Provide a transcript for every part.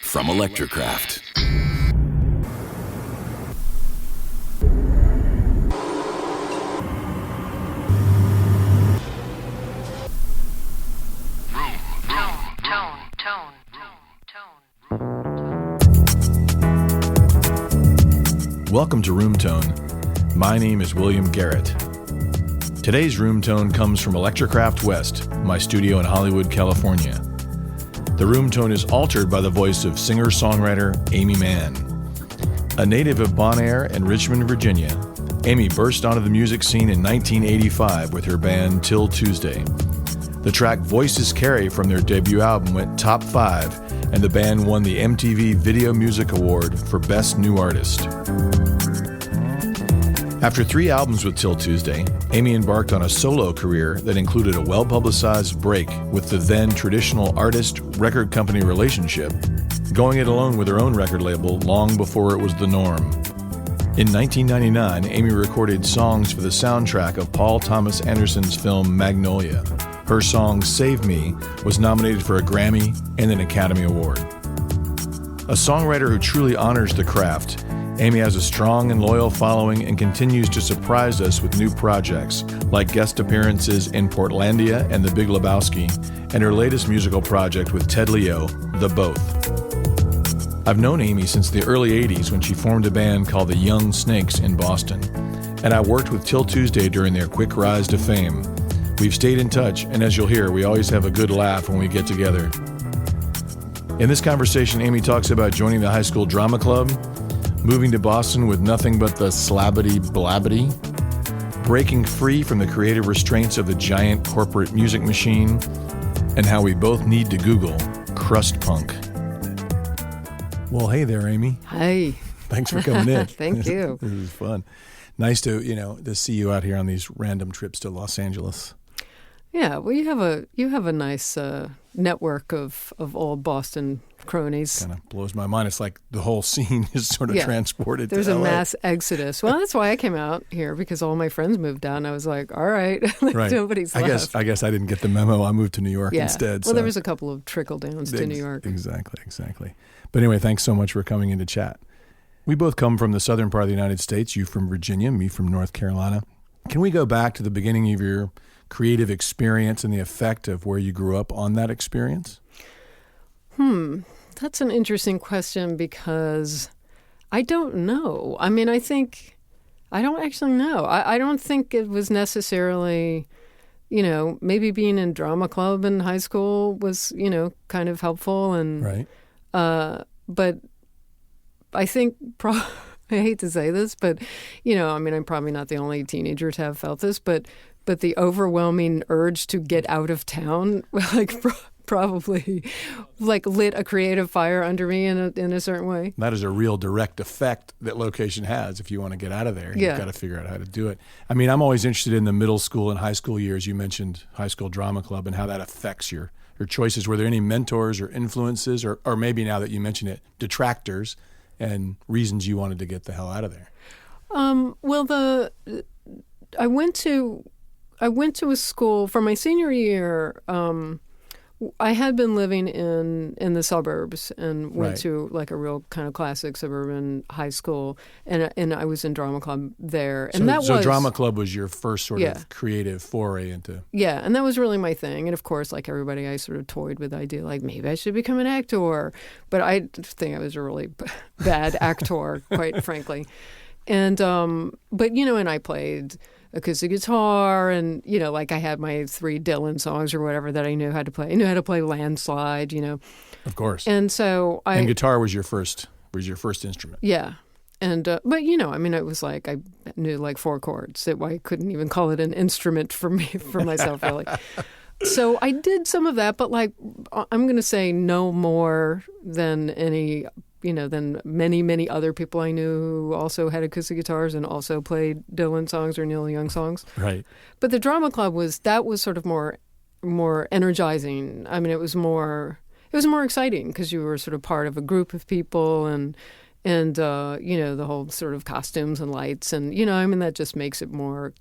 from Electrocraft. Welcome to Room Tone. My name is William Garrett. Today's Room Tone comes from Electrocraft West, my studio in Hollywood, California. The room tone is altered by the voice of singer-songwriter Aimee Mann. A native of Bon Air and Richmond, Virginia, Aimee burst onto the music scene in 1985 with her band Til Tuesday. The track Voices Carry from their debut album went top 5, and the band won the MTV Video Music Award for Best New Artist. After 3 albums with Til Tuesday, Aimee embarked on a solo career that included a well-publicized break with the then traditional artist-record company relationship, going it alone with her own record label long before it was the norm. In 1999, Aimee recorded songs for the soundtrack of Paul Thomas Anderson's film Magnolia. Her song Save Me was nominated for a Grammy and an Academy Award. A songwriter who truly honors the craft, Aimee has a strong and loyal following and continues to surprise us with new projects, like guest appearances in Portlandia and The Big Lebowski, and her latest musical project with Ted Leo, The Both. I've known Aimee since the early 80s when she formed a band called the Young Snakes in Boston, and I worked with Til Tuesday during their quick rise to fame. We've stayed in touch, and as you'll hear, we always have a good laugh when we get together. In this conversation, Aimee talks about joining the high school drama club, moving to Boston with nothing but the slabbity-blabbity, breaking free from the creative restraints of the giant corporate music machine, and how we both need to Google crust punk. Well, hey there, Aimee. Hi. Thanks for coming in. Thank you. This is fun. Nice to see you out here on these random trips to Los Angeles. Yeah, well, you have a nice network of old Boston cronies. Kind of blows my mind. It's like the whole scene is sort of transported There's to a LA. mass exodus. Well, that's why I came out here, because all my friends moved down. I was like, all right, Right. Nobody's left. I guess I didn't get the memo. I moved to New York instead. Well, there was a couple of trickle downs to New York. Exactly. But anyway, thanks so much for coming in to chat. We both come from the southern part of the United States. You from Virginia, me from North Carolina. Can we go back to the beginning of your creative experience and the effect of where you grew up on that experience? That's an interesting question, because I don't know. I mean, I don't actually know. I don't think it was necessarily, maybe being in drama club in high school was, kind of helpful. And right. But I think I hate to say this, but, I'm probably not the only teenager to have felt this, but the overwhelming urge to get out of town, probably lit a creative fire under me in a certain way. That is a real direct effect that location has. If you want to get out of there, you've got to figure out how to do it. I mean, I'm always interested in the middle school and high school years. You mentioned high school drama club and how that affects your choices. Were there any mentors or influences, or maybe now that you mention it, detractors and reasons you wanted to get the hell out of there? Well, I went to a school for my senior year. I had been living in the suburbs and went to a real kind of classic suburban high school, and I was in drama club there. And so drama club was your first sort of creative foray into. Yeah, and that was really my thing. And of course, like everybody, I sort of toyed with the idea, like maybe I should become an actor, but I think I was a really bad actor, quite frankly. And and I played acoustic guitar, and I had my 3 Dylan songs or whatever that I knew how to play. I knew how to play Landslide, Of course. And so and guitar was your first instrument. Yeah. And but it was like I knew 4 chords. I couldn't even call it an instrument for myself really. So I did some of that, but I'm going to say no more than than many, many other people I knew who also had acoustic guitars and also played Dylan songs or Neil Young songs. Right. But the drama club was sort of more energizing. I mean, it was more exciting because you were sort of part of a group of people, and the whole sort of costumes and lights, and that just makes it more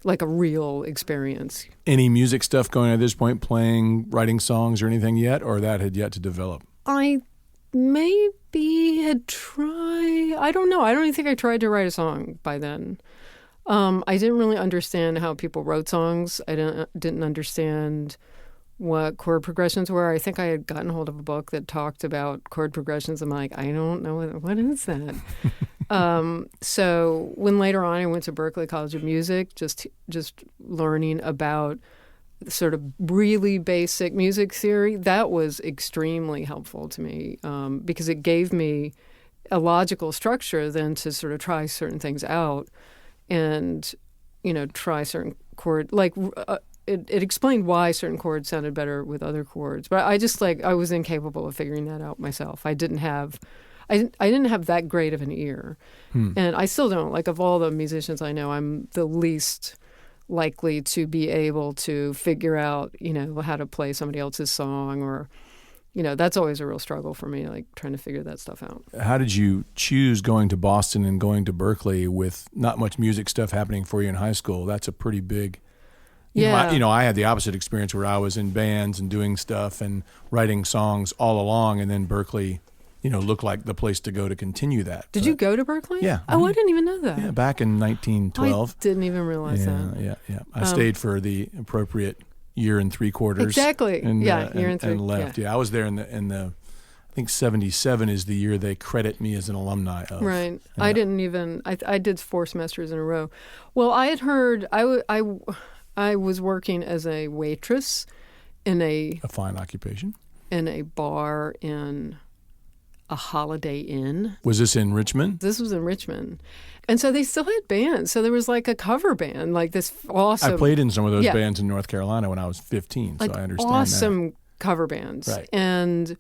like a real experience. Any music stuff going on at this point, playing, writing songs or anything yet, or that had yet to develop? maybe had tried. I don't know. I don't even think I tried to write a song by then. I didn't really understand how people wrote songs. I didn't understand what chord progressions were. I think I had gotten hold of a book that talked about chord progressions. I'm like, I don't know what is that. So when later on I went to Berklee College of Music, just learning about sort of really basic music theory, that was extremely helpful to me because it gave me a logical structure then to sort of try certain things out and, try certain chord, it explained why certain chords sounded better with other chords. But I was incapable of figuring that out myself. I didn't have that great of an ear. And I still don't. Like, of all the musicians I know, I'm the least likely to be able to figure out, how to play somebody else's song or, that's always a real struggle for me, like trying to figure that stuff out. How did you choose going to Boston and going to Berklee with not much music stuff happening for you in high school? That's a pretty big... I had the opposite experience where I was in bands and doing stuff and writing songs all along, and then Berklee, looked like the place to go to continue that. Did you go to Berklee? Yeah. Oh, I didn't even know that. Yeah, back in 1912. I didn't even realize that. Yeah. I stayed for the appropriate year and 3/4. Exactly. And, year and 3. And left. Yeah, I was there in the I think 77 is the year they credit me as an alumni of. Right. Yeah. I didn't even. I did 4 semesters in a row. Well, I had heard. I was working as a waitress in a fine occupation in a bar in a Holiday Inn. Was this in Richmond? This was in Richmond. And so they still had bands. So there was like a cover band, like this awesome... I played in some of those bands in North Carolina when I was 15, so I understand awesome cover bands. Right. And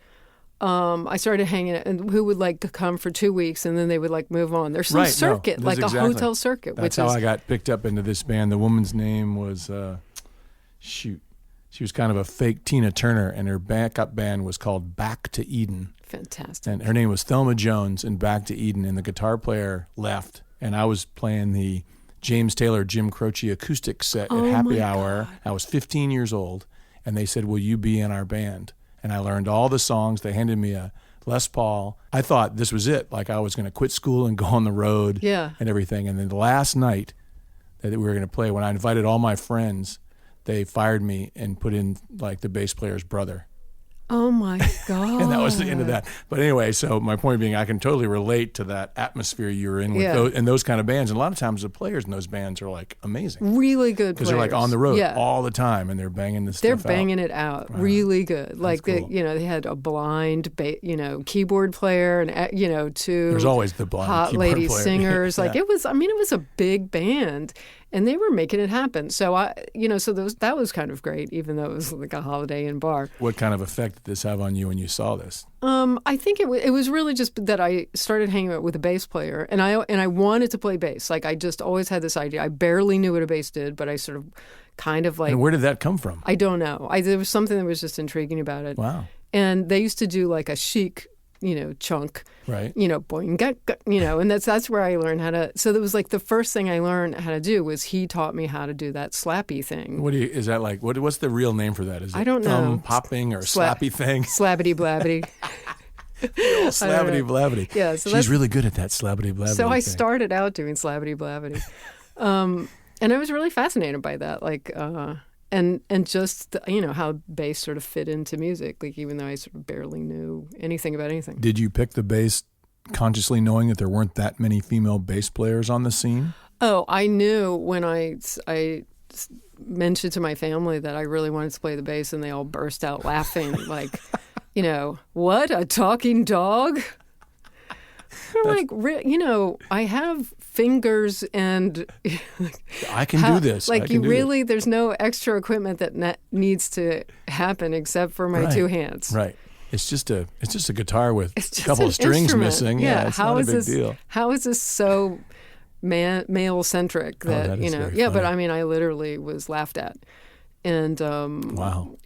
I started hanging out, and who would like come for 2 weeks, and then they would like move on. There's some circuit, a hotel circuit. That's how I got picked up into this band. The woman's name was, she was kind of a fake Tina Turner, and her backup band was called Back to Eden. Fantastic. And her name was Thelma Jones in Back to Eden, and the guitar player left, and I was playing the James Taylor, Jim Croce acoustic set at Happy Hour. I was 15 years old, and they said, will you be in our band? And I learned all the songs. They handed me a Les Paul. I thought this was it. Like I was going to quit school and go on the road and everything. And then the last night that we were going to play, when I invited all my friends, they fired me and put in like the bass player's brother. Oh, my God. And that was the end of that. But anyway, so my point being, I can totally relate to that atmosphere you were in with those kind of bands. And a lot of times the players in those bands are like amazing. Really good players. Because they're like on the road all the time and they're banging this stuff out. They're banging it out. Wow. Really good. Like, cool. They had a blind, keyboard player and, 2 There's always the blind hot keyboard lady player. singers. Like it was a big band. And they were making it happen. So that was kind of great, even though it was like a Holiday Inn bar. What kind of effect did this have on you when you saw this? I think it was really just that I started hanging out with a bass player, and I wanted to play bass. Like I just always had this idea. I barely knew what a bass did, but I sort of kind of like. And where did that come from? I don't know. There was something that was just intriguing about it. Wow. And they used to do like a chic, chunk, right? Boing, and that's where I learned how to. So that was like the first thing I learned how to do was he taught me how to do that slappy thing. Is that like? What's the real name for that? Is it I don't thumb know. Popping or slappy thing? Slabbity blabbity. Slabbity blabbity. Yeah, so she's really good at that slabbity blabbity. So I started out doing slabbity blabbity, and I was really fascinated by that, like. And just, how bass sort of fit into music, like even though I sort of barely knew anything about anything. Did you pick the bass consciously knowing that there weren't that many female bass players on the scene? Oh, I knew when I mentioned to my family that I really wanted to play the bass, and they all burst out laughing, like, what, a talking dog? I'm like, I have fingers and I can do this. Like there's no extra equipment that needs to happen except for my 2 hands. Right. It's just a guitar with a couple of strings instrument. Missing. Yeah, it's not a big deal. How is this so male centric that funny. But I mean I literally was laughed at. And wow.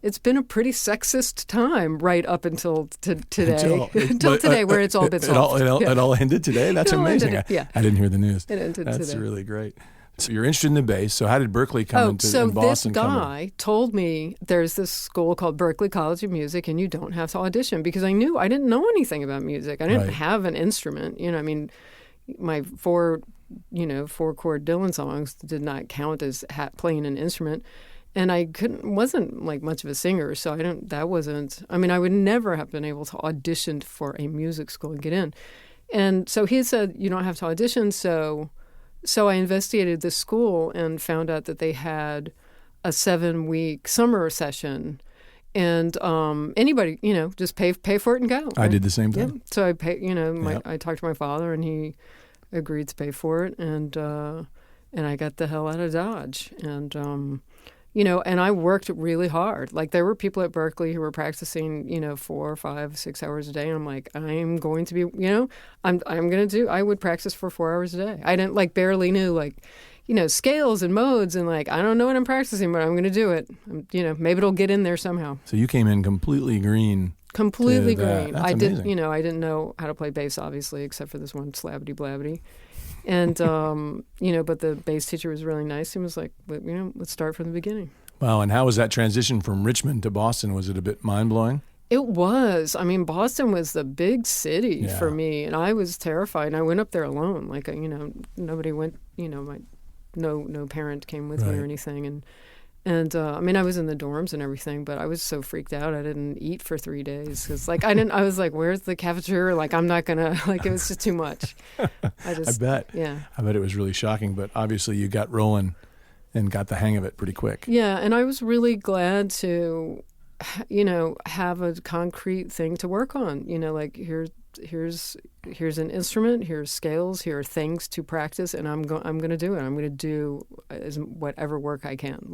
It's been a pretty sexist time right up until today. Until today, where it's all been solved. It all ended today? That's amazing. I didn't hear the news. It ended today. That's really great. So you're interested in the bass. So how did Berklee come into so and Boston this come in? guy told me there's this school called Berklee College of Music, and you don't have to audition, because I didn't know anything about music. I didn't Right. have an instrument. I mean, my four chord Dylan songs did not count as playing an instrument. And I wasn't like much of a singer, so I would never have been able to audition for a music school and get in. And so he said, you don't have to audition. So I investigated this school and found out that they had a 7-week summer session. And anybody, just pay for it and go. I did the same thing. Yeah. So I pay, I talked to my father, and he agreed to pay for it. And I got the hell out of Dodge. And, and I worked really hard. Like, there were people at Berklee who were practicing, 4, 5, 6 hours a day. And I'm like, I'm going to be, I would practice for 4 hours a day. I didn't barely knew scales and modes, and I don't know what I'm practicing, but I'm going to do it. Maybe it'll get in there somehow. So you came in completely green. Completely green. That's I amazing. did, I didn't know how to play bass, obviously, except for this one slabbity blabbity. And, but the bass teacher was really nice. He was like, let's start from the beginning. Wow. And how was that transition from Richmond to Boston? Was it a bit mind-blowing? It was. I mean, Boston was the big city Yeah. for me, and I was terrified. And I went up there alone. Nobody went, no parent came with me Right. or anything. And I was in the dorms and everything, but I was so freaked out. I didn't eat for 3 days because, I was like, where's the cafeteria? I'm not going to, it was just too much. I bet. Yeah. I bet it was really shocking, but obviously you got rolling and got the hang of it pretty quick. Yeah, and I was really glad to, have a concrete thing to work on. Here's an instrument, here's scales, here are things to practice, and I'm going to do it. I'm going to do whatever work I can.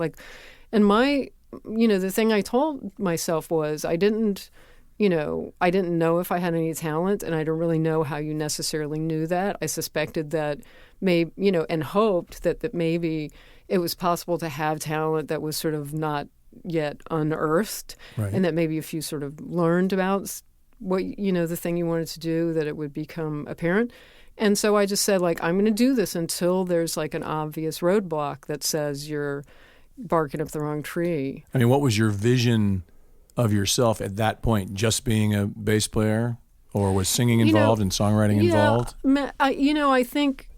And the thing I told myself was I didn't know if I had any talent, and I don't really know how you necessarily knew that. I suspected that maybe, and hoped that maybe it was possible to have talent that was sort of not yet unearthed, Right. and that maybe if you sort of learned about what, the thing you wanted to do, that it would become apparent. And so I just said, I'm going to do this until there's an obvious roadblock that says you're barking up the wrong tree. I mean, what was your vision of yourself at that point? Just being a bass player, or was singing involved and songwriting involved? I think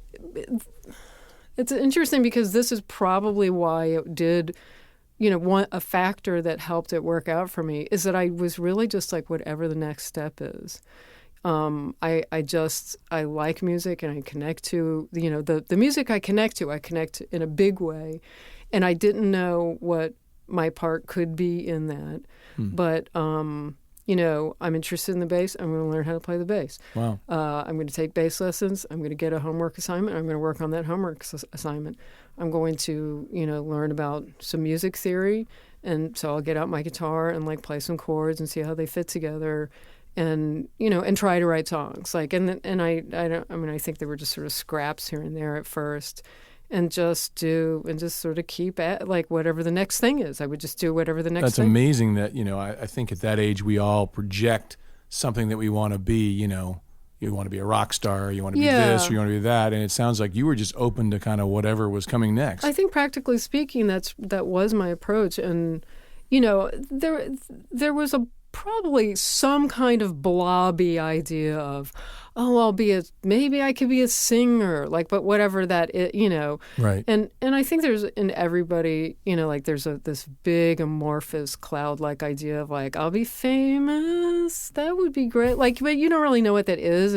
it's interesting because this is probably why it did, a factor that helped it work out for me is that I was really just whatever the next step is. I like music, and I connect to, the music I connect in a big way. And I didn't know what my part could be in that. But, I'm interested in the bass. I'm going to learn how to play the bass. Wow. I'm going to take bass lessons. I'm going to get a homework assignment. I'm going to work on that homework assignment. I'm going to, learn about some music theory. And so I'll get out my guitar and play some chords and see how they fit together. And and try to write songs. I think they were just sort of scraps here and there at first, and just sort of keep at whatever the next thing is. I would just do whatever the next That's thing. That's amazing that, I think at that age we all project something that we want to be, you want to be a rock star, you want to be this, or you want to be that, and it sounds like you were just open to kind of whatever was coming next. I think practically speaking, that was my approach, and there was probably some kind of blobby idea of, maybe I could be a singer, but whatever that is, Right. And I think there's in everybody, there's this big amorphous cloud-like idea of I'll be famous, that would be great. But you don't really know what that is,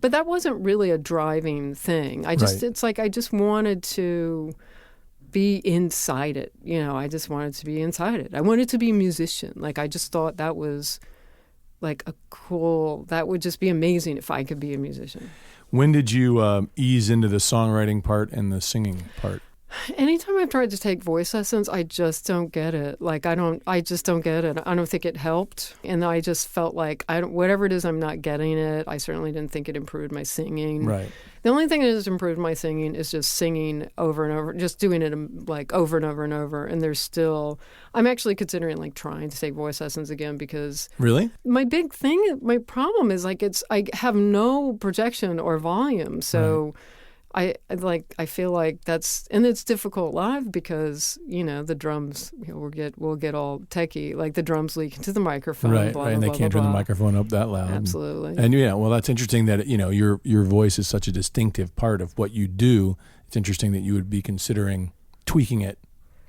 but that wasn't really a driving thing. It's I just wanted to be inside it. I just wanted to be inside it. I wanted to be a musician. I just thought that was that would just be amazing if I could be a musician. When did you ease into the songwriting part and the singing part? Anytime I've tried to take voice lessons, I just don't get it. I just don't get it. I don't think it helped. And I just felt whatever it is, I'm not getting it. I certainly didn't think it improved my singing. Right. The only thing that has improved my singing is just singing over and over, just doing it over and over and over. And I'm actually considering trying to take voice lessons again because Really? my problem is I have no projection or volume. So I feel like and it's difficult live because, the drums, we'll get all techie, like the drums leak into the microphone. Right, blah, right, blah, and they blah, can't blah, turn the blah. microphone up that loud. Absolutely. And well, that's interesting that, your voice is such a distinctive part of what you do. It's interesting that you would be considering tweaking it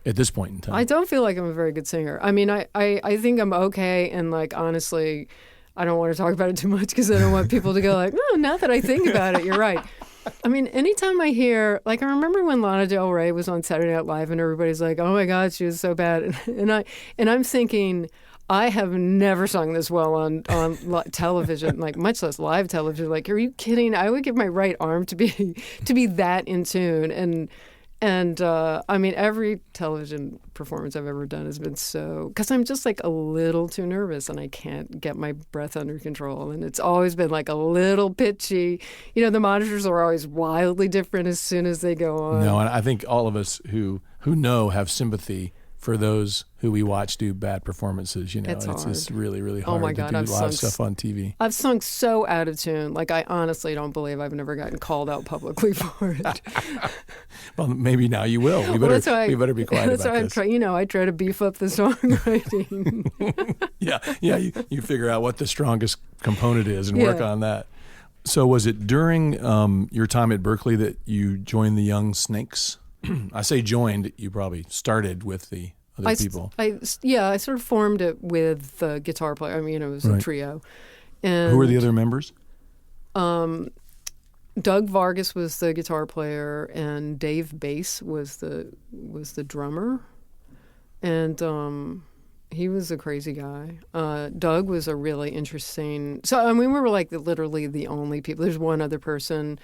at this point in time. I don't feel like I'm a very good singer. I mean, I think I'm okay, and like honestly, I don't want to talk about it too much because I don't want people to go like, oh, now that I think about it, you're right. I mean, anytime I hear, like, I remember when Lana Del Rey was on Saturday Night Live and everybody's like, oh my God, she was so bad. And I'm thinking, I have never sung this well on television, like much less live television. Like, are you kidding? I would give my right arm to be that in tune. And I mean, every television performance I've ever done has been because I'm just like a little too nervous and I can't get my breath under control. And it's always been like a little pitchy. The monitors are always wildly different as soon as they go on. No, and I think all of us who know have sympathy for those who we watch do bad performances. It's hard. It's just really, really hard my God, to do live stuff on TV. I've sung so out of tune. Like, I honestly don't believe I've never gotten called out publicly for it. Well, maybe now you will. We better be quiet that's about why this. I try to beef up the songwriting. Yeah. You figure out what the strongest component is and work on that. So was it during your time at Berklee that you joined the Young Snakes? I say joined, you probably started with the other people. I sort of formed it with the guitar player. I mean, it was a trio. And who were the other members? Doug Vargas was the guitar player, and Dave Bass was the drummer. And he was a crazy guy. Doug was a really interesting. So I mean, we were like literally the only people. There's one other person,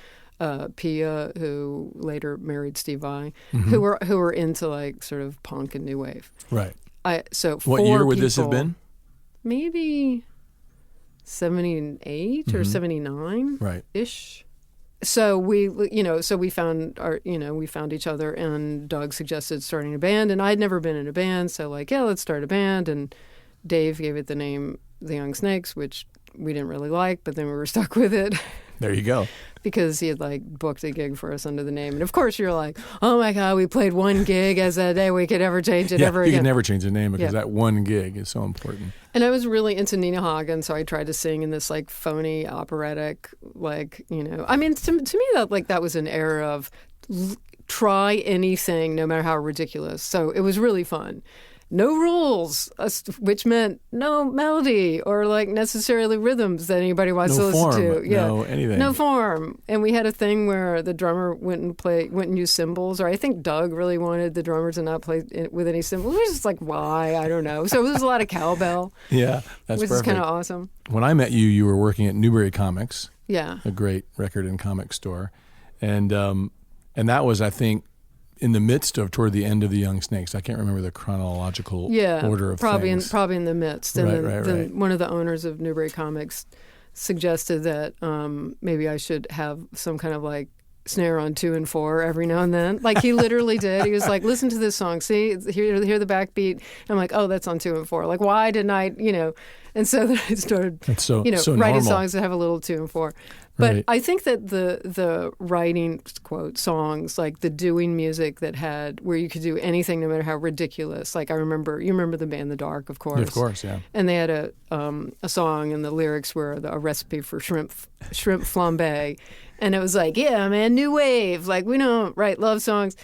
Pia, who later married Steve Vai, who were into like sort of punk and new wave. Right. What year would this have been? Maybe 78 or 79, right? Ish. So we found each other, and Doug suggested starting a band, and I'd never been in a band, so like, yeah, let's start a band. And Dave gave it the name The Young Snakes, which we didn't really like, but then we were stuck with it. There you go. Because he had like booked a gig for us under the name. And of course you're like, oh my God, we played one gig as a day, we could never change it ever again. You can never change the name because that one gig is so important. And I was really into Nina Hagen, so I tried to sing in this like phony operatic, like, I mean, to me that was an era of try anything, no matter how ridiculous. So it was really fun. No rules, which meant no melody or like necessarily rhythms that anybody wants to listen to. Yeah, no anything. No form. And we had a thing where the drummer wouldn't use cymbals, or I think Doug really wanted the drummer to not play with any cymbals. It was just like, why? I don't know. So it was a lot of cowbell. Yeah, that's which perfect. is kind of awesome. When I met you, you were working at Newbury Comics. Yeah, a great record and comic store, and that was, I think, in the midst of toward the end of the Young Snakes. I can't remember the chronological order of things. Probably in the midst. And right. One of the owners of Newbury Comics suggested that maybe I should have some kind of like snare on 2 and 4 every now and then. Like he literally did. He was like, listen to this song. See, hear the backbeat. And I'm like, oh, that's on 2 and 4. Like, why didn't I, And so then I started, so writing normal. songs that have a little 2 and 4. But right. I think that the writing, quote, songs, like the doing music where you could do anything no matter how ridiculous. Like you remember the band The Dark, of course. Of course, yeah. And they had a song, and the lyrics were a recipe for shrimp flambe. And it was like, yeah, man, new wave. Like, we don't write love songs.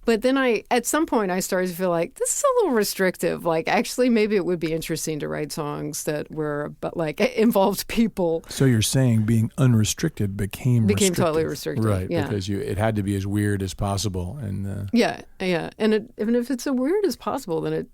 But then at some point, I started to feel like this is a little restrictive. Like, actually, maybe it would be interesting to write songs that involved people. So you're saying being unrestricted became totally restricted, right? Yeah. Because it had to be as weird as possible, and yeah. And even if it's as weird as possible, then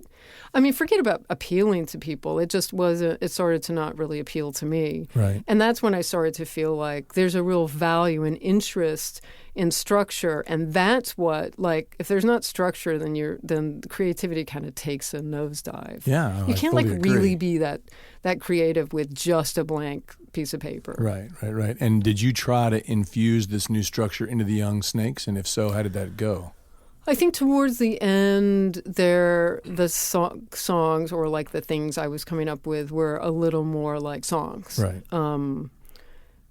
forget about appealing to people. It just wasn't. It started to not really appeal to me, right? And that's when I started to feel like there's a real value and interest in structure, and that's what, like, if there's not structure, then the creativity kind of takes a nosedive. Yeah, you can't fully agree. really be that creative with just a blank piece of paper. Right. And did you try to infuse this new structure into the Young Snakes? And if so, how did that go? I think towards the end, the songs, or like the things I was coming up with, were a little more like songs. Right.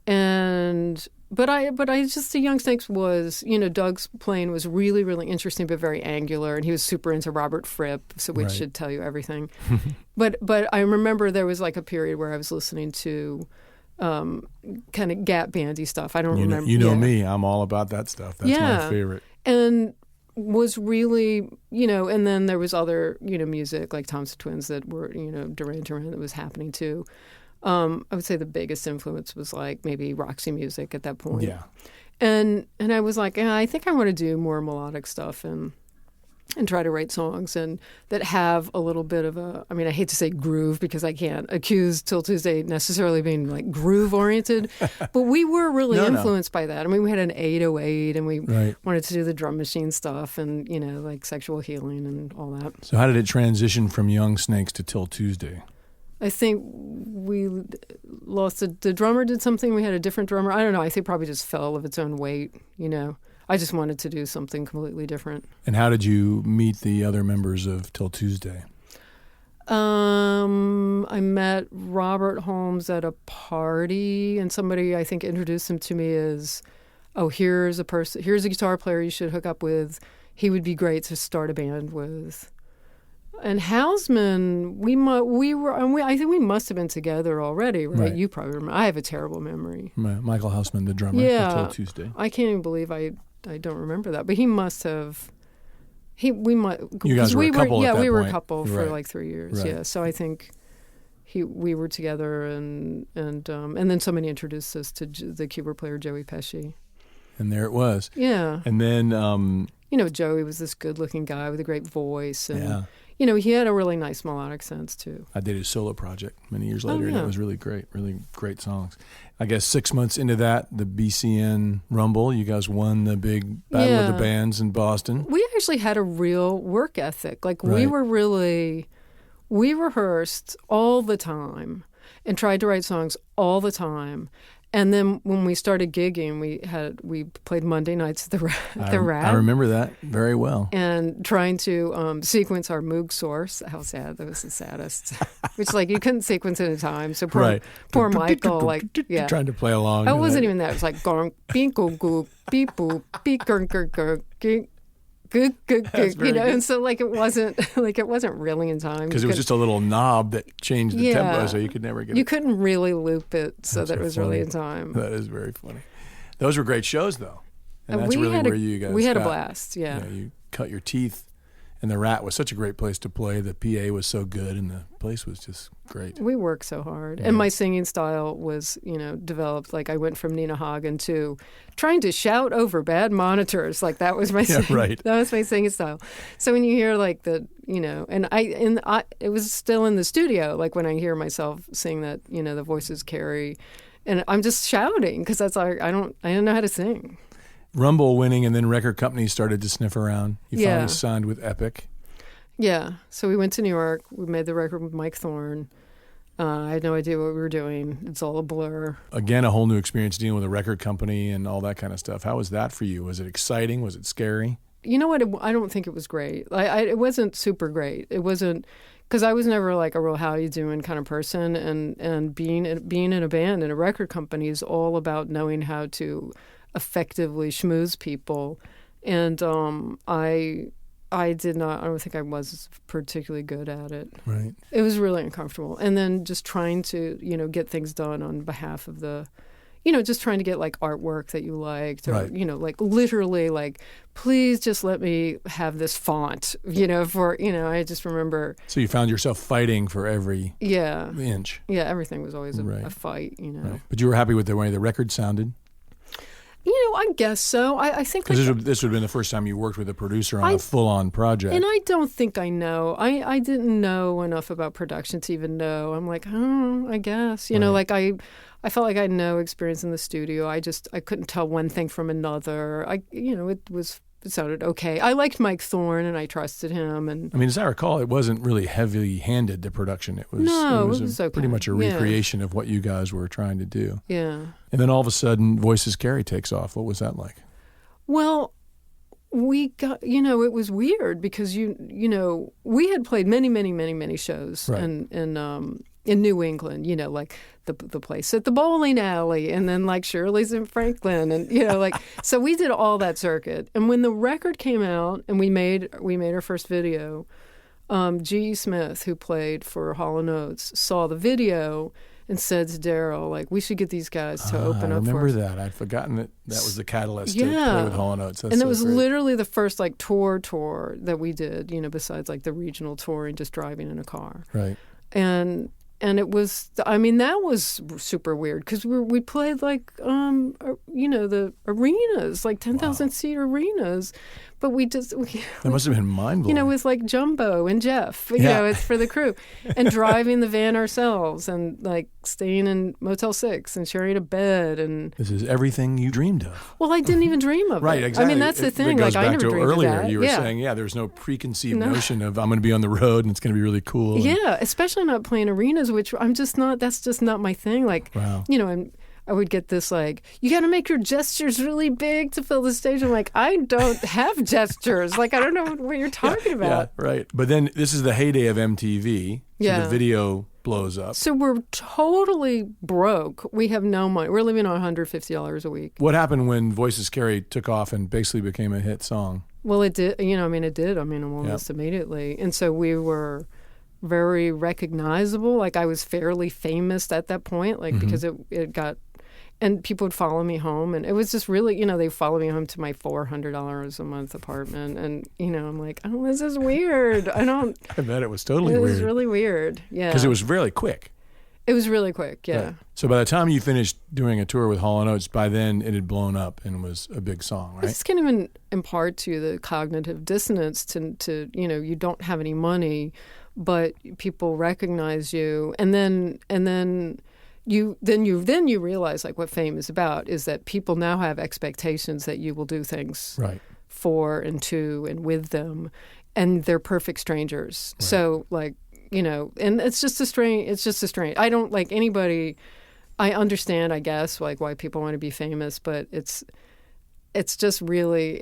And I just, the Young Snakes was, Doug's playing was really, really interesting, but very angular, and he was super into Robert Fripp, so which should tell you everything. but I remember there was like a period where I was listening to kind of Gap bandy stuff. I don't remember. You know me, I'm all about that stuff. That's my favorite. And was really, and then there was other, music like Thompson Twins that were, Duran Duran that was happening too. I would say the biggest influence was like maybe Roxy Music at that point. Yeah. And I was like, I think I want to do more melodic stuff and try to write songs and that have a little bit of a, I mean, I hate to say groove because I can't accuse Til Tuesday necessarily being like groove oriented, but we were really influenced by that. I mean, we had an 808 and we wanted to do the drum machine stuff and, like sexual healing and all that. So how did it transition from Young Snakes to Til Tuesday? I think we lost the drummer did something. We had a different drummer. I don't know. I think probably just fell of its own weight, I just wanted to do something completely different. And how did you meet the other members of Til Tuesday? I met Robert Holmes at a party, and somebody I think introduced him to me as, here's a guitar player you should hook up with. He would be great to start a band with. And Hausman, I think we must have been together already, right? You probably remember. I have a terrible memory. Michael Hausman, the drummer of Til Tuesday. I can't even believe I don't remember that, but he must have. You guys were a couple at that point. We were a couple for like 3 years. Right. Yeah, so I think we were together, and then somebody introduced us to the keyboard player Joey Pesci. And there it was. Yeah. And then Joey was this good-looking guy with a great voice, and he had a really nice melodic sense too. I did his solo project many years later, and it was really great songs. I guess 6 months into that, the BCN Rumble, you guys won the big Battle of the Bands in Boston. We actually had a real work ethic. Like we rehearsed all the time and tried to write songs all the time. And then when we started gigging, we played Monday nights at the Rat. I remember that very well. And trying to sequence our Moog source. How sad. That was the saddest. Which, like, you couldn't sequence at a time. So poor Michael, trying to play along. It wasn't even that. It was like, gong, beep, goo, goo, beep, boop, beep, gong, gong, gong, ging. Good, and so it wasn't really in time because it was just a little knob that changed the tempo, so you could never get. You couldn't really loop it so that it was really in time. That is very funny. Those were great shows, though, and that's really where you guys. We had a blast. Yeah, you cut your teeth, and the Rat was such a great place to play. The PA was so good, and the place was just great. We worked so hard, and my singing style was, developed. Like I went from Nina Hagen to trying to shout over bad monitors. Like that was my that was my singing style. So when you hear like the, it was still in the studio. Like when I hear myself sing that, the voices carry, and I'm just shouting because that's like I don't know how to sing. Rumble winning, and then record companies started to sniff around. You finally signed with Epic. Yeah. So we went to New York. We made the record with Mike Thorne. I had no idea what we were doing. It's all a blur. Again, a whole new experience dealing with a record company and all that kind of stuff. How was that for you? Was it exciting? Was it scary? You know what? I don't think it was great. It wasn't super great. It wasn't, because I was never like a real how you doing kind of person. And being in a band and a record company is all about knowing how to effectively schmooze people. And I don't think I was particularly good at it. Right. It was really uncomfortable. And then just trying to, get things done on behalf of the, just trying to get like artwork that you liked or, like literally like, please just let me have this font, I just remember. So you found yourself fighting for every inch. Yeah, everything was always a fight, Right. But you were happy with the way the record sounded? I guess so. I think because this would have been the first time you worked with a producer on a full-on project. And I don't think I know. I didn't know enough about production to even know. I'm like, I guess. Like I felt like I had no experience in the studio. I couldn't tell one thing from another. It sounded okay. I liked Mike Thorne and I trusted him. And I mean, as I recall, it wasn't really heavy-handed, the production. It was okay. Pretty much a recreation of what you guys were trying to do. Yeah. And then all of a sudden, Voices Carry takes off. What was that like? Well, we got, it was weird because, we had played many, many, many, many shows. Right. And in New England, you know, like the place at the bowling alley, and then like Shirley's in Franklin, and you know, like so we did all that circuit. And when the record came out and we made our first video, G. Smith, who played for Hall & Oates, saw the video and said to Daryl, like, we should get these guys to open up for us. I remember that. I'd forgotten that was the catalyst to Yeah. play with Hall & Oates. That's And it so was great. literally the first like tour that we did, you know, besides like the regional touring, just driving in a car. Right. And it was, I mean, that was super weird because we played like, you know, the arenas, like 10,000 seat arenas. But that must have been mind-blowing. You know, with like Jumbo and Jeff, you know, it's for the crew. And driving the van ourselves and like staying in Motel 6 and sharing a bed. And this is everything you dreamed of. Well, I didn't even dream of Right, it. exactly. I mean, that's the thing. It goes like, I back never to dreamed earlier. of that. You were saying, there's no preconceived notion of I'm going to be on the road and it's going to be really cool. Yeah, especially not playing arenas, which that's just not my thing. Like, you know, I would get this like, you got to make your gestures really big to fill the stage. I'm like, I don't have gestures. Like, I don't know what you're talking about. Yeah, right. But then this is the heyday of MTV. So the video blows up. So we're totally broke. We have no money. We're living on $150 a week. What happened when Voices Carry took off and basically became a hit song? Well, it did. You know, it did. Almost immediately. And so we were very recognizable. Like, I was fairly famous at that point, like, because it got... And people would follow me home, and it was just really, you know, they followed me home to my $400 a month apartment, and you know, I'm like, oh, this is weird. I bet it was totally weird. It was really weird, yeah. Because it was really quick. It was really quick, yeah. Right. So by the time you finished doing a tour with Hall & Oates, by then it had blown up and was a big song, right? This can even impart to you the cognitive dissonance to you know, you don't have any money, but people recognize you, and then you realize like what fame is about is that people now have expectations that you will do things for and to and with them, and they're perfect strangers. Right. So like, you know, and it's just a strange. I don't like anybody. I understand, I guess, like why people want to be famous, but it's really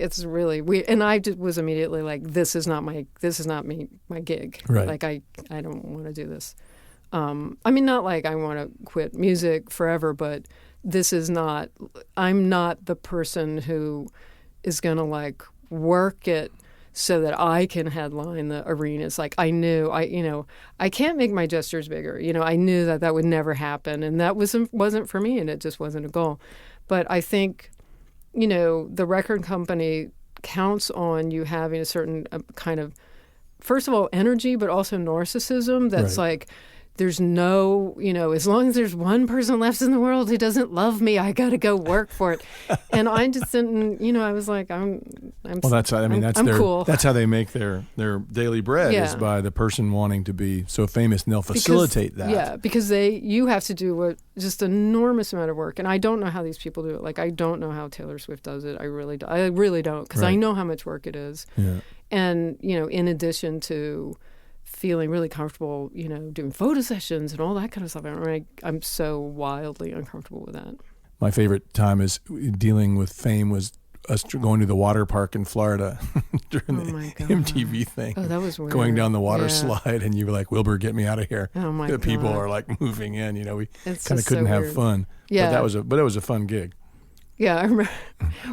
weird. And I was immediately like, this is not my gig. Right. Like I don't want to do this. I mean, not like I want to quit music forever, but I'm not the person who is going to like work it so that I can headline the arenas. Like I can't make my gestures bigger. You know, I knew that would never happen, and that wasn't for me, and it just wasn't a goal. But I think, you know, the record company counts on you having a certain kind of, first of all, energy, but also narcissism that's like, there's no, you know, as long as there's one person left in the world who doesn't love me, I got to go work for it. And I just didn't, you know, I was like, I'm cool. That's how they make their daily bread is by the person wanting to be so famous, and they'll facilitate that. Yeah, because you have to do just an enormous amount of work, and I don't know how these people do it. Like, I don't know how Taylor Swift does it. I really don't, because I know how much work it is. Yeah. And, you know, in addition to feeling really comfortable, you know, doing photo sessions and all that kind of stuff. I'm so wildly uncomfortable with that. My favorite time is dealing with fame was us going to the water park in Florida during the MTV thing. Oh, that was weird. Going down the water slide, and you were like, Wilbur, get me out of here. Oh, my God. The people are like moving in, you know, we kind of so couldn't have fun. Yeah. But it was a fun gig. Yeah, I remember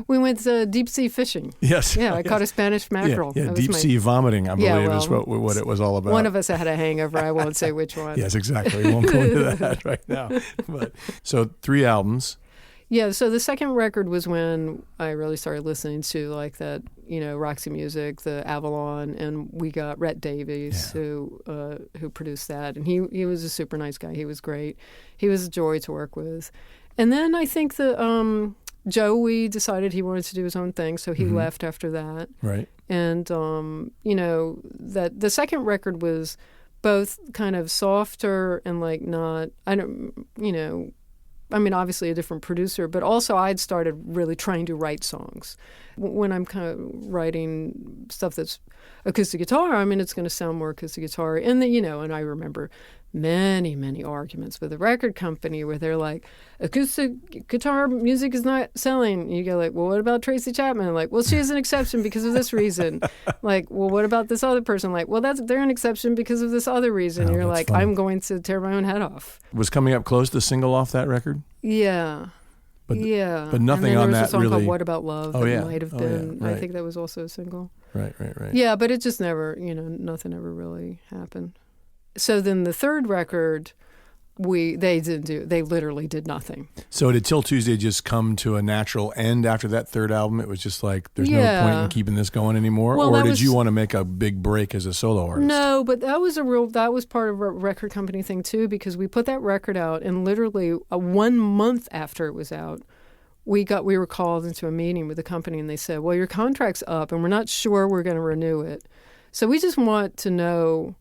we went deep sea fishing. Yes. Yeah, I caught a Spanish mackerel. Yeah, deep sea vomiting, I believe, is what it was all about. One of us had a hangover. I won't say which one. Yes, exactly. We won't go into that right now. But so 3 albums. Yeah, so the second record was when I really started listening to like that, you know, Roxy Music, the Avalon, and we got Rhett Davies who produced that, and he was a super nice guy. He was great. He was a joy to work with. And then I think Joey decided he wanted to do his own thing, so he left after that. Right. And, you know, that the second record was both kind of softer and like not, obviously a different producer, but also I'd started really trying to write songs. When I'm kind of writing stuff that's acoustic guitar, I mean, it's going to sound more acoustic guitar. And then, and I remember many, many arguments with the record company where they're like, acoustic guitar music is not selling. And you go like, well, what about Tracy Chapman? Like, well, she is an exception because of this reason. Like, well, what about this other person? Like, well, they're an exception because of this other reason. You're like, funny. I'm going to tear my own head off. Was Coming Up Close the single off that record? Yeah. But nothing on that really. And then there was a song called What About Love that might have been, right. I think that was also a single. Right. Yeah, but it just never, nothing ever really happened. So then the third record, they literally did nothing. So did Til Tuesday just come to a natural end after that third album? It was just like, there's no point in keeping this going anymore? Well, or did you want to make a big break as a solo artist? No, but that was part of a record company thing too, because we put that record out and literally 1 month after it was out, we were called into a meeting with the company and they said, well, your contract's up and we're not sure we're going to renew it. So we just want to know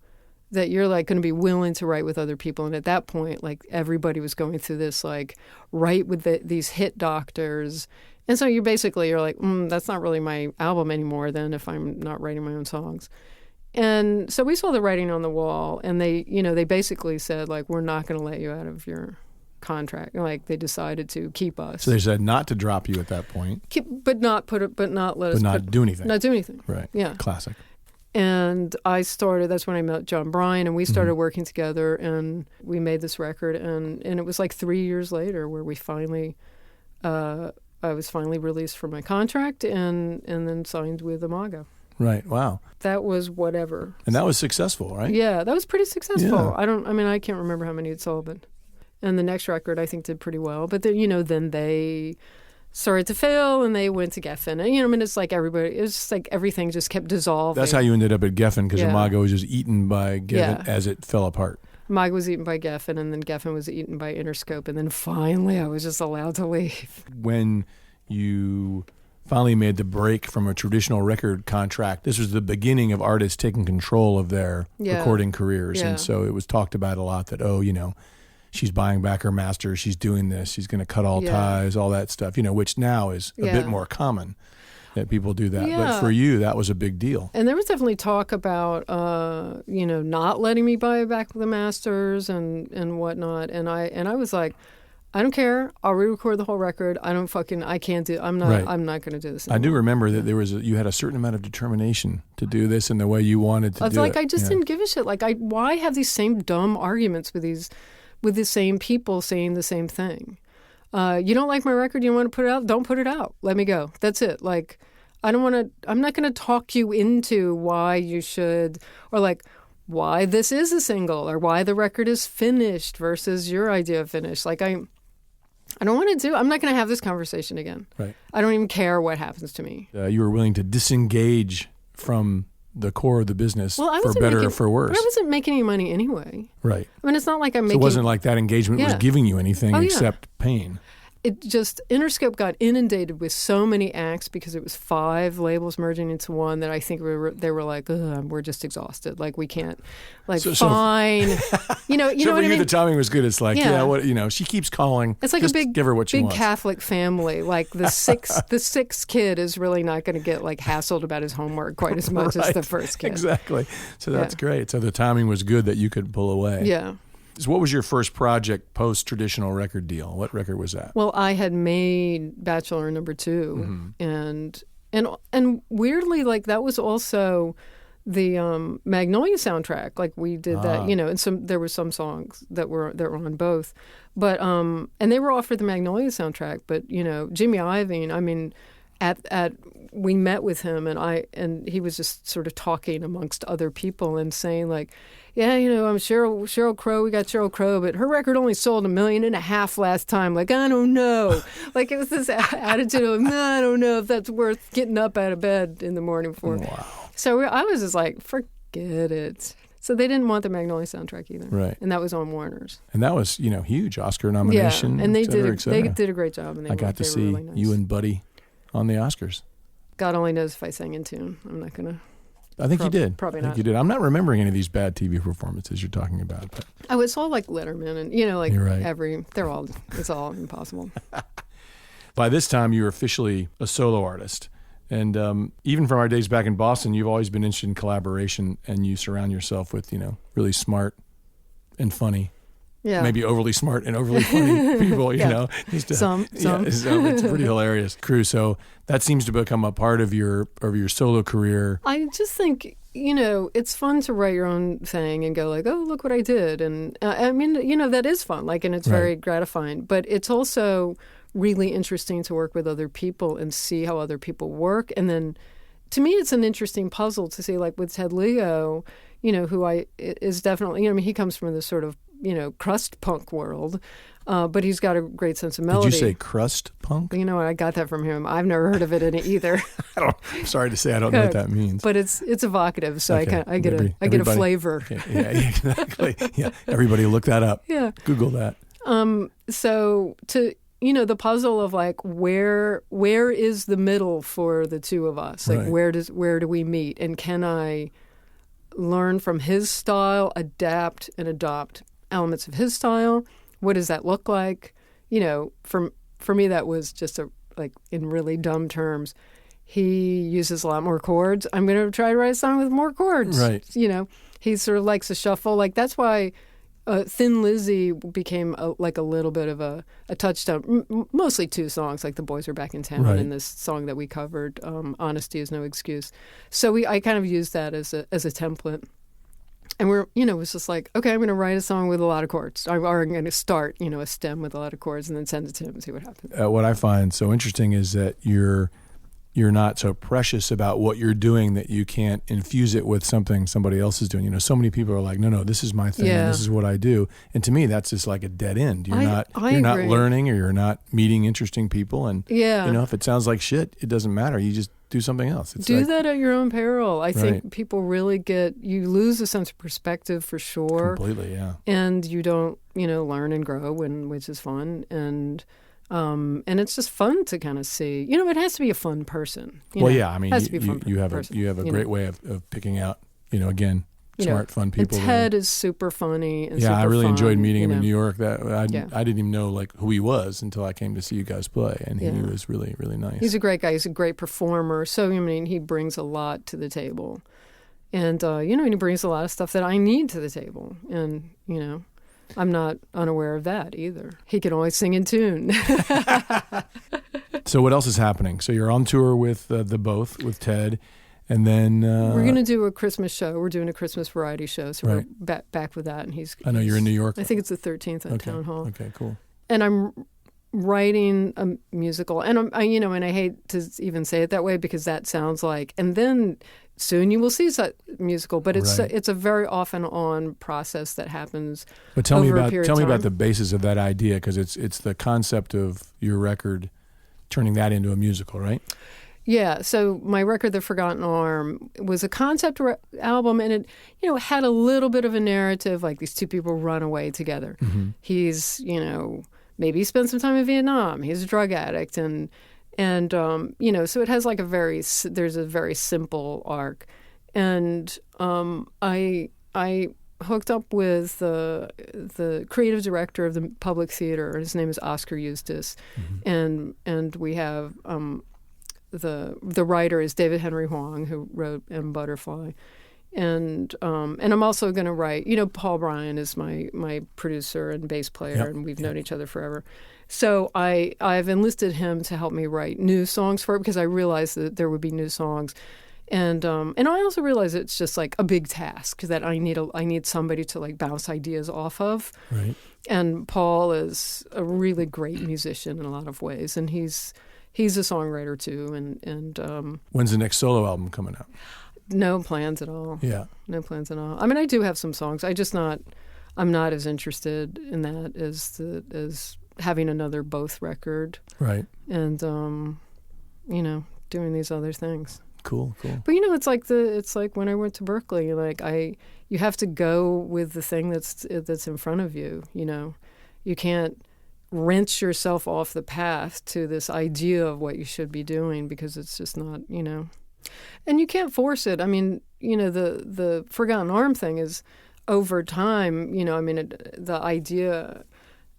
that you're like going to be willing to write with other people. And at that point, like everybody was going through this, like write with these hit doctors. And so you're like, that's not really my album anymore then if I'm not writing my own songs. And so we saw the writing on the wall and they basically said like, we're not going to let you out of your contract. Like they decided to keep us. So they said not to drop you at that point. But not do anything. Not do anything. Right. Yeah. Classic. And that's when I met John Bryan, and we started working together, and we made this record, and it was like 3 years later where we finally, I was finally released from my contract and then signed with Imago. Right, wow. That was whatever. And that was successful, right? Yeah, that was pretty successful. Yeah. I can't remember how many it sold, and the next record I think did pretty well. But then, then they started to fail, and they went to Geffen. And, it's like it's just like everything just kept dissolving. That's how you ended up at Geffen, because Imago was just eaten by Geffen as it fell apart. Imago was eaten by Geffen, and then Geffen was eaten by Interscope, and then finally I was just allowed to leave. When you finally made the break from a traditional record contract, this was the beginning of artists taking control of their recording careers. And so it was talked about a lot that, she's buying back her master, she's doing this, she's going to cut all ties, all that stuff, which now is a bit more common that people do that. But for you, that was a big deal. And there was definitely talk about, not letting me buy back the masters and whatnot. And I was like, I don't care. I'll re-record the whole record. I'm not going to do this anymore. I do remember that you had a certain amount of determination to do this in the way you wanted to do it. It's like I just didn't give a shit. Like why have these same dumb arguments with the same people saying the same thing? You don't like my record, you don't want to put it out? Don't put it out. Let me go. That's it. Like, I'm not going to talk you into why you should, or like why this is a single, or why the record is finished versus your idea of finished. Like, I'm not going to have this conversation again. Right. I don't even care what happens to me. You were willing to disengage from the core of the business for better or for worse. But I wasn't making any money anyway. Right. I mean, it's not like I'm making... So it wasn't like that engagement was giving you anything except pain. Interscope got inundated with so many acts because it was 5 labels merging into one that I think they were like, we're just exhausted. Like, we can't, like, fine. You know so what I mean? The timing was good. It's like, she keeps calling. It's like just a give her what she big wants. Catholic family. Like the sixth kid is really not going to get like hassled about his homework quite as much as the first kid. Exactly. So that's great. So the timing was good that you could pull away. Yeah. So what was your first project post-traditional record deal? What record was that? Well, I had made Bachelor number 2, and weirdly, like that was also the Magnolia soundtrack. Like we did that, and there were some songs that were on both, but and they were all for the Magnolia soundtrack. But Jimmy Iovine, I mean, we met with him, and he was just sort of talking amongst other people and saying like, yeah, I'm Sheryl Crow. We got Sheryl Crow, but her record only sold 1.5 million last time. Like, I don't know. Like, it was this attitude of, no, I don't know if that's worth getting up out of bed in the morning for. Wow. So I was just like, forget it. So they didn't want the Magnolia soundtrack either. Right. And that was on Warner's. And that was, huge Oscar nomination. Yeah, and they did a great job. And I got to see really nice. you and Buddy on the Oscars. God only knows if I sang in tune. I'm not going to. I think you did. Probably not. I think you did. I'm not remembering any of these bad TV performances you're talking about. But. Oh, it's all like Letterman and, like you're right. it's all impossible. By this time, you were officially a solo artist. And even from our days back in Boston, you've always been interested in collaboration, and you surround yourself with, really smart and funny, maybe overly smart and overly funny people, you know. Some. So it's pretty hilarious crew. So that seems to become a part of your solo career. I just think, it's fun to write your own thing and go like, oh, look what I did. And that is fun, and it's very gratifying. But it's also really interesting to work with other people and see how other people work. And then to me, it's an interesting puzzle to see, like with Ted Leo, who is definitely, he comes from this sort of, crust punk world, but he's got a great sense of melody. Did you say crust punk? I got that from him. I've never heard of it in it either. I'm sorry to say I don't know what that means. But it's evocative, so okay. I get a flavor. Yeah, exactly. Yeah, everybody look that up. Yeah, Google that. So to the puzzle of like where is the middle for the two of us? Like where do we meet? And can I learn from his style, adapt and adopt elements of his style? What does that look like? For me, that was just in really dumb terms. He uses a lot more chords. I'm going to try to write a song with more chords. Right. He sort of likes to shuffle. That's why Thin Lizzy became a little bit of a touchstone. Mostly two songs, like The Boys Are Back in Town and this song that we covered, Honesty Is No Excuse. So I kind of used that as a template. And it was just like, okay, I'm going to write a song with a lot of chords. I'm going to start, a stem with a lot of chords and then send it to him and see what happens. What I find so interesting is that you're not so precious about what you're doing that you can't infuse it with something somebody else is doing. So many people are like, no, this is my thing, and this is what I do. And to me, that's just like a dead end. You're not learning, or you're not meeting interesting people. And if it sounds like shit, it doesn't matter. You just do something else. Do that at your own peril. I think people really you lose a sense of perspective for sure. Completely, yeah. And you don't, learn and grow, which is fun. And it's just fun to kind of see. It has to be a fun person. Yeah. I mean, you have a great way of picking out. Again, smart, fun people. And Ted is super funny. And I really enjoyed meeting him in New York. I didn't even know who he was until I came to see you guys play, and he was really, really nice. He's a great guy. He's a great performer. So he brings a lot to the table, and and he brings a lot of stuff that I need to the table, and I'm not unaware of that either. He can always sing in tune. So what else is happening? So you're on tour with with Ted, and then we're going to do a Christmas show. We're doing a Christmas variety show, so we're back with that. And I know you're in New York. I think it's the 13th at Town Hall. Okay, cool. And I'm writing a musical, and I hate to even say it that way because that sounds like, and then soon you will see such musical, but it's a very off and on process that happens. But tell me about the basis of that idea, because it's the concept of your record turning that into a musical, right? Yeah. So my record, The Forgotten Arm, was a concept album, and it had a little bit of a narrative, like these two people run away together. Mm-hmm. He's maybe he spent some time in Vietnam. He's a drug addict, and so it has there's a very simple arc. And I hooked up with the creative director of the Public Theater. His name is Oscar Eustace, and we have the writer is David Henry Hwang, who wrote M. Butterfly. And I'm also going to write, Paul Bryan is my producer and bass player, and we've known each other forever. So I've enlisted him to help me write new songs for it, because I realized that there would be new songs. And I also realized it's just like a big task that I need somebody to bounce ideas off of. Right. And Paul is a really great musician in a lot of ways, and he's a songwriter too. And when's the next solo album coming out? No plans at all. Yeah. No plans at all. I mean, I do have some songs. I'm not as interested in that as having another Both record. Right. And, doing these other things. Cool. But it's like when I went to Berkeley, you have to go with the thing that's in front of you. You can't wrench yourself off the path to this idea of what you should be doing, because it's just not, and you can't force it. I mean, the Forgotten Arm thing is over time, the idea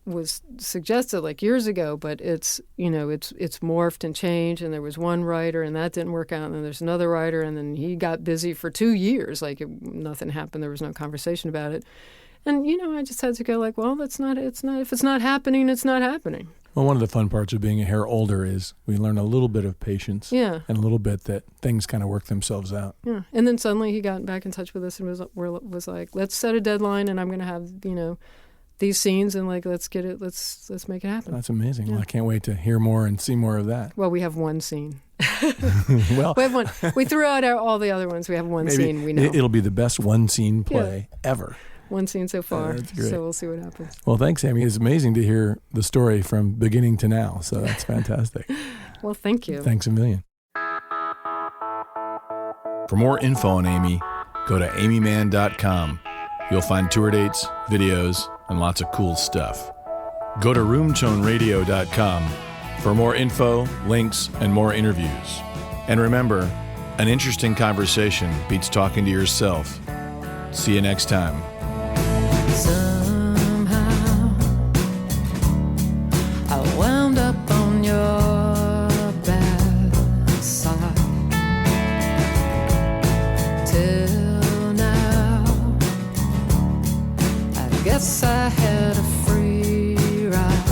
was suggested like years ago, but it's morphed and changed. And there was one writer, and that didn't work out. And then there's another writer, and then he got busy for 2 years. Like nothing happened. There was no conversation about it. And I just had to go like, well, if it's not happening, it's not happening. Well, one of the fun parts of being a hair older is we learn a little bit of patience, yeah, and a little bit that things kind of work themselves out. Yeah, and then suddenly he got back in touch with us and was like, let's set a deadline, and I'm going to have these scenes, and like let's make it happen. That's amazing. Yeah. Well, I can't wait to hear more and see more of that. Well, we have one scene. Well, we have one. We threw out all the other ones. We have one scene. We know it'll be the best one scene play ever. One scene so far, that's great. So we'll see what happens. Well, thanks, Aimee. It's amazing to hear the story from beginning to now, so that's fantastic. Well, thank you. Thanks a million. For more info on Aimee, go to aimeemann.com. You'll find tour dates, videos, and lots of cool stuff. Go to roomtoneradio.com for more info, links, and more interviews. And remember, an interesting conversation beats talking to yourself. See you next time. Somehow I wound up on your bad side. Till now, I guess I had a free ride.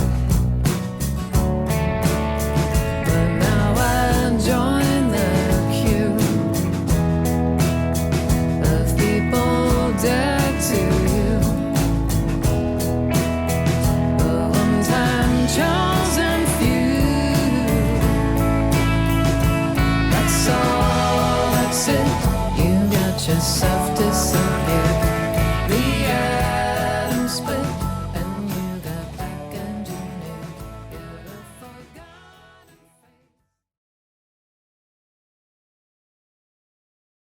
But now I join the queue of people dead to you. A one-time chosen few. That's all, that's it. You got yourself disappeared. The